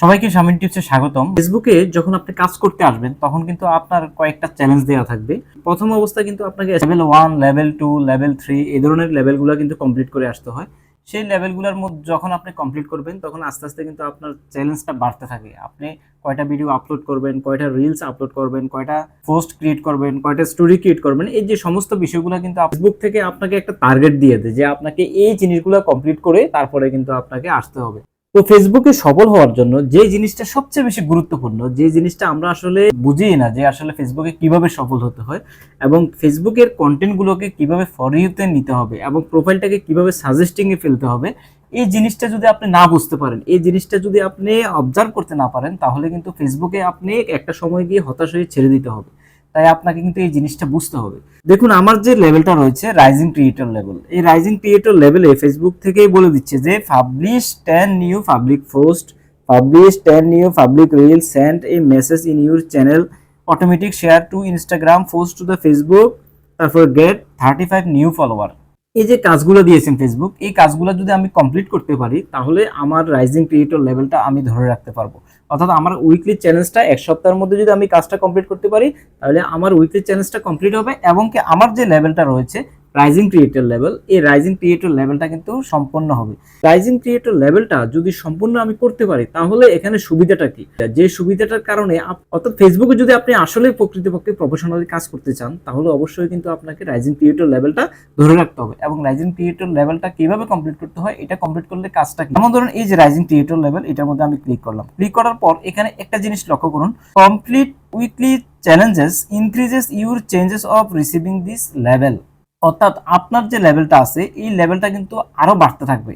সবাইকে শামিন টিপসে স্বাগতম। ফেসবুকে যখন আপনি কাজ করতে আসবেন তখন কিন্তু আপনার কয়েকটা চ্যালেঞ্জ দেওয়া থাকবে। প্রথম অবস্থায় কিন্তু আপনাকে লেভেল 1, লেভেল 2, লেভেল 3 এই ধরনের লেভেলগুলো কিন্তু কমপ্লিট করে আসতে হয়। সেই লেভেলগুলোর মধ্যে যখন আপনি কমপ্লিট করবেন তখন আস্তে আস্তে কিন্তু আপনার চ্যালেঞ্জটা বাড়তে থাকে। আপনি কয়টা ভিডিও আপলোড করবেন, কয়টা রিলস আপলোড করবেন, কয়টা পোস্ট ক্রিয়েট করবেন, কয়টা স্টোরি ক্রিয়েট করবেন, এই যে সমস্ত বিষয়গুলো কিন্তু ফেসবুক থেকে আপনাকে একটা টার্গেট দিয়ে দেয় যে আপনাকে এই জিনিসগুলো কমপ্লিট করে তারপরে কিন্তু আপনাকে আসতে হবে। তো ফেসবুকে সফল হওয়ার জন্য যে জিনিসটা সবচেয়ে বেশি গুরুত্বপূর্ণ, যে জিনিসটা আমরা আসলে বুঝি না যে আসলে ফেসবুকে কিভাবে সফল হতে হয় এবং ফেসবুকের কন্টেন্ট গুলোকে কিভাবে ফর ইউতে নিতে হবে এবং প্রোফাইলটাকে কিভাবে সাজেস্টিং এ ফেলতে হবে, এই জিনিসটা যদি আপনি না বুঝতে পারেন, এই জিনিসটা যদি আপনি অবজার্ভ করতে না পারেন, তাহলে কিন্তু ফেসবুকে আপনি একটা সময় গিয়ে হতাশ হয়ে ছেড়ে দিতে হবে। তাই আপনাকে কিন্তু এই জিনিসটা বুঝতে হবে। দেখুন, আমার যে লেভেলটা রয়েছে রাইজিং ক্রিয়েটর লেভেল, এই রাইজিং ক্রিয়েটর লেভেলে ফেসবুক থেকেই বলে দিচ্ছে যে publish 10 new public post, publish 10 new public reel, send A message in your channel, automatic share two Instagram, post to the Facebook, তারপর গেট 35 নিউ ফলোয়ার। এই যে কাজগুলো দিয়েছেন ফেসবুক, এই কাজগুলো যদি আমি কমপ্লিট করতে পারি তাহলে আমার রাইজিং ক্রিয়েটর লেভেলটা আমি ধরে রাখতে পারবো। অর্থাৎ আমার উইকলি চ্যালেঞ্জটা এক সপ্তাহের মধ্যে যদি আমি কাজটা কমপ্লিট করতে পারি তাহলে আমার উইকলি চ্যালেঞ্জটা কমপ্লিট হবে এবং কি আমার যে লেভেলটা রয়েছে রাইজিং ক্রিয়েটর লেভেল, এই রাইজিং ক্রিয়েটর লেভেলটা কিন্তু সম্পন্ন হবে। রাইজিং ক্রিয়েটর লেভেলটা যদি সম্পূর্ণ আমি করতে পারি তাহলে এখানে সুবিধাটা কি, যে সুবিধাটার কারণে অর্থাৎ ফেসবুকে যদি আপনি আসলে প্রকৃতপক্ষে প্রফেশনালি কাজ করতে চান তাহলে অবশ্যই কিন্তু আপনাকে রাইজিং ক্রিয়েটর লেভেলটা ধরে রাখতে হবে। এবং রাইজিং ক্রিয়েটর লেভেলটা কিভাবে কমপ্লিট করতে হয়, এটা কমপ্লিট করলে কাজটা কি, যেমন ধরুন এই যে রাইজিং ক্রিয়েটর লেভেল, এটার মধ্যে আমি ক্লিক করলাম। ক্লিক করার পর এখানে একটা জিনিস লক্ষ্য করুন, complete weekly challenges increases your changes of receiving this level. অর্থাৎ আপনার যে লেভেলটা আছে এই লেভেলটা কিন্তু আরো বাড়তে থাকবে।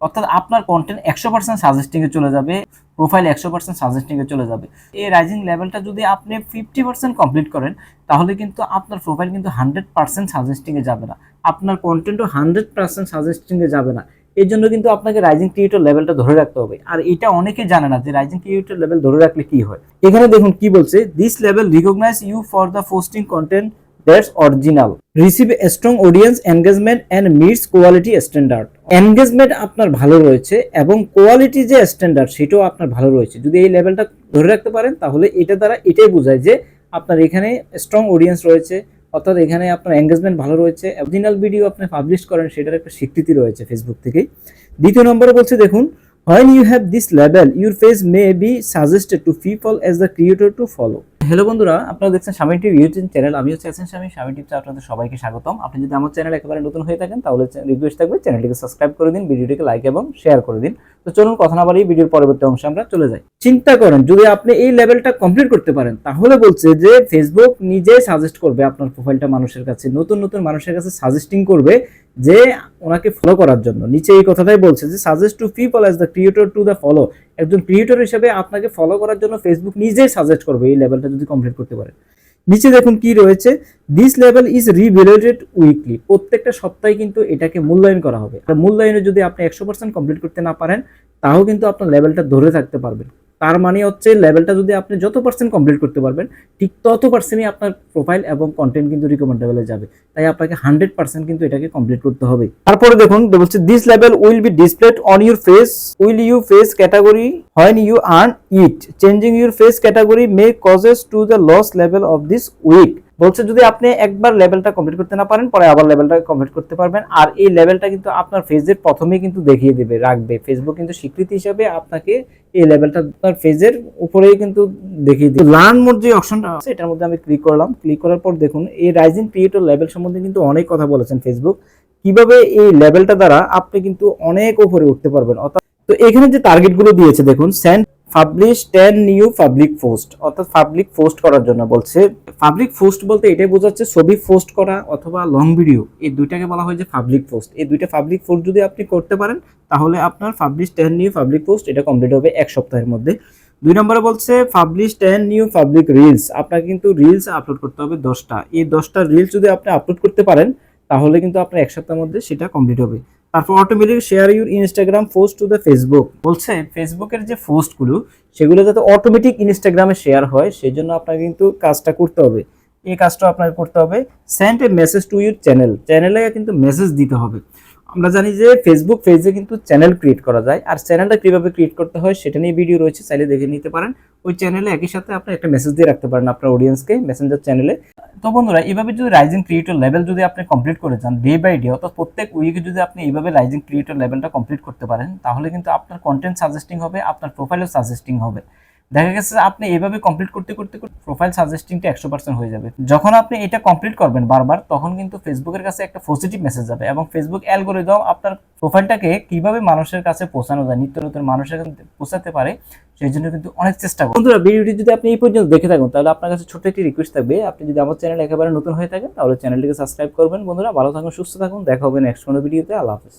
অর্থাৎ আপনার কন্টেন্ট 100% সাজেস্টিং এ চলে যাবে, প্রোফাইল 100% সাজেস্টিং এ চলে যাবে। এই রাইজিং লেভেলটা যদি আপনি 50% কমপ্লিট করেন তাহলে কিন্তু আপনার প্রোফাইল কিন্তু 100% সাজেস্টিং এ যাবে না, আপনার কন্টেন্টও 100% সাজেস্টিং এ যাবে না। এই জন্য কিন্তু আপনাকে রাইজিং ক্রিয়েটর লেভেলটা ধরে রাখতে হবে। আর এটা অনেকে জানে না যে রাইজিং ক্রিয়েটর লেভেল ধরে রাখলে কি হয়। এখানে দেখুন কি বলছে, this level recognise you for the posting content that's original, receive a strong audience engagement and meets quality standard. Engagement আপনার ভালো রয়েছে এবং কোয়ালিটি যে স্ট্যান্ডার্ড সেটাও আপনার ভালো রয়েছে। যদি এই লেভেলটা ধরে রাখতে পারেন তাহলে এটা দ্বারা এটাই বোঝায় যে আপনার এখানে স্ট্রং অডিয়েন্স রয়েছে, অর্থাৎ এখানে আপনার এনগেজমেন্ট ভালো রয়েছে, অরিজিনাল ভিডিও আপনি পাবলিশ করেন সেটার একটা স্বীকৃতি রয়েছে ফেসবুক থেকেই। দ্বিতীয় নম্বরে বলছে দেখুন, when you have this label your face may be suggested to people as the creator to follow। Hello বন্ধুরা, আপনারা দেখছেন শামিন টিভি ইউটিউব চ্যানেল, আমি হচ্ছে শামিন। শামিন টিভি আপনাদের সবাইকে স্বাগতম। আপনি যদি আমার চ্যানেল একেবারে নতুন হয়ে থাকেন তাহলে রিকোয়েস্ট থাকবে চ্যানেলটিকে সাবস্ক্রাইব করে দিন, ভিডিওটিকে লাইক এবং শেয়ার করে দিন। তো চলুন কথা না বাড়িয়ে ভিডিওর পরবর্তী অংশে আমরা চলে যাই। চিন্তা করেন যদি আপনি এই লেভেলটা কমপ্লিট করতে পারেন তাহলে বলছে যে ফেসবুক নিজেই সাজেস্ট করবে আপনার প্রোফাইলটা মানুষের কাছে, নতুন নতুন মানুষের কাছে সাজেস্টিং করবে যে ওনাকে ফলো করার জন্য। নিচে এই কথাটাই বলছে যে suggest two people as the creator to the follow, একজন ক্রিয়েটর হিসেবে আপনাকে ফলো করার জন্য ফেসবুক নিজেই সাজেস্ট করবে এই লেভেলটা যদি কমপ্লিট করতে পারে। নিচে দেখুন কি রয়েছে, দিস লেভেল ইজ রিভ্যালুয়েটেড উইকলি, প্রত্যেকটা সপ্তাহে কিন্তু এটাকে মূল্যায়ন করা হবে। আর মূল্যায়নে যদি আপনি 100% কমপ্লিট করতে না পারেন তাও কিন্তু আপনার লেভেলটা ধরে থাকতে পারবেন। তার মানে হচ্ছে লেভেলটা যদি আপনি যত পার্সেন্ট কমপ্লিট করতে পারবেন ঠিক তত পার্সেন্টই আপনার প্রোফাইল এবং কন্টেন্ট কিন্তু রিকমেন্ডেবলে যাবে। তাই আপনাকে 100% কিন্তু এটাকে কমপ্লিট করতে হবে। তারপরে দেখুন বলছে this level will be displayed on your face, will you face category when you earn it, changing your face category may causes to the loss level of this week। বলছে যদি আপনি একবার লেভেলটা কমপ্লিট করতে না পারেন পরে আবার লেভেলটা কমপ্লিট করতে পারবেন। আর এই লেভেলটা কিন্তু আপনার ফেজের প্রথমেই কিন্তু দেখিয়ে দেবে, রাখবে ফেসবুক কিন্তু স্বীকৃতি হিসেবে আপনাকে এই লেভেলটা আপনার ফেজের উপরেই কিন্তু দেখিয়ে দিবে। লার্ন মোড যে অপশনটা আছে এটার মধ্যে আমি ক্লিক করলাম। ক্লিক করার পর দেখুন এই রাইজিং ক্রিয়েটর লেভেল সম্বন্ধে কিন্তু অনেক কথা বলেছেন ফেসবুক, কিভাবে এই লেভেলটা দ্বারা আপনি কিন্তু অনেক উপরে উঠতে পারবেন। অর্থাৎ তো এখানে যে টার্গেট গুলো দিয়েছে দেখুন, send publish 10 new public post, অর্থাৎ পাবলিক পোস্ট করার জন্য বলছে। পাবলিক পোস্ট বলতে এটাই বোঝাচ্ছে ছবি পোস্ট করা অথবা লং ভিডিও, এই দুইটাকে বলা হয় যে পাবলিক পোস্ট। এই দুইটা পাবলিক পোস্ট যদি আপনি করতে পারেন তাহলে আপনার পাবলিশ 10 নিউ পাবলিক পোস্ট এটা কমপ্লিট হবে এক সপ্তাহের মধ্যে। 2 নম্বরে বলছে পাবলিশ 10 নিউ পাবলিক রিলস, আপনাকে কিন্তু রিলস আপলোড করতে হবে 10টা। এই 10টা রিলস যদি আপনি আপলোড করতে পারেন তাহলে কিন্তু আপনার এক সপ্তাহের মধ্যে সেটা কমপ্লিট হবে। তারপর automatic share your Instagram post to the Facebook, বলছে ফেসবুকের যে পোস্টগুলো সেগুলো যাতে অটোমেটিক ইনস্টাগ্রামে শেয়ার হয় সেই জন্য আপনাকে কিন্তু কাজটা করতে হবে। এই কাজটা আপনাকে করতে হবে। Send A message to your channel, চ্যানেলে কিন্তু মেসেজ দিতে হবে। আমরা জানি যে ফেসবুক পেজে কিন্তু চ্যানেল ক্রিয়েট করা যায়, আর চ্যানেলটা কিভাবে ক্রিয়েট করতে হয় সেটা নিয়ে ভিডিও রয়েছে, চাইলে দেখে নিতে পারেন। ওই চ্যানেলে একই সাথে আপনি একটা মেসেজ দিয়ে রাখতে পারেন আপনার অডিয়েন্সকে মেসেঞ্জার চ্যানেলে। তো বন্ধুরা, এইভাবে যদি রাইজিং ক্রিয়েটর লেভেল যদি আপনি কমপ্লিট করে যান ডে বাই ডে, অর্থাৎ প্রত্যেক উইকে যদি আপনি এইভাবে রাইজিং ক্রিয়েটর লেভেলটা কমপ্লিট করতে পারেন, তাহলে কিন্তু আপনার কন্টেন্ট সাজেস্টিং হবে, আপনার প্রোফাইলও সাজেস্টিং হবে। দেখা গেছে আপনি এইভাবে কমপ্লিট করতে করতে প্রোফাইল সাজেস্টিংটা 100% হয়ে যাবে। যখন আপনি এটা কমপ্লিট করবেন বারবার, তখন কিন্তু ফেসবুকের কাছে একটা পজিটিভ মেসেজ যাবে, এবং ফেসবুক অ্যালগরিদম আপনার প্রোফাইলটাকে কিভাবে মানুষের কাছে পৌঁছানো যায়, নিত্য নতুন মানুষের কাছে পৌঁছাতে পারে, সেই জন্য কিন্তু অনেক চেষ্টা করুন। বন্ধুরা, ভিডিওটি যদি আপনি এই পর্যন্ত দেখে থাকুন, তাহলে আপনার কাছে ছোট্ট একটি রিকোয়েস্ট থাকবে, আপনি যদি আমার চ্যানেল একেবারে নতুন হয়ে থাকেন তাহলে চ্যানেলটিকে সাবস্ক্রাইব করবেন। বন্ধুরা, ভালো থাকুন, সুস্থ থাকুন, দেখা হবে নেক্সট কোনো ভিডিওতে। আল্লাহ হাফেজ।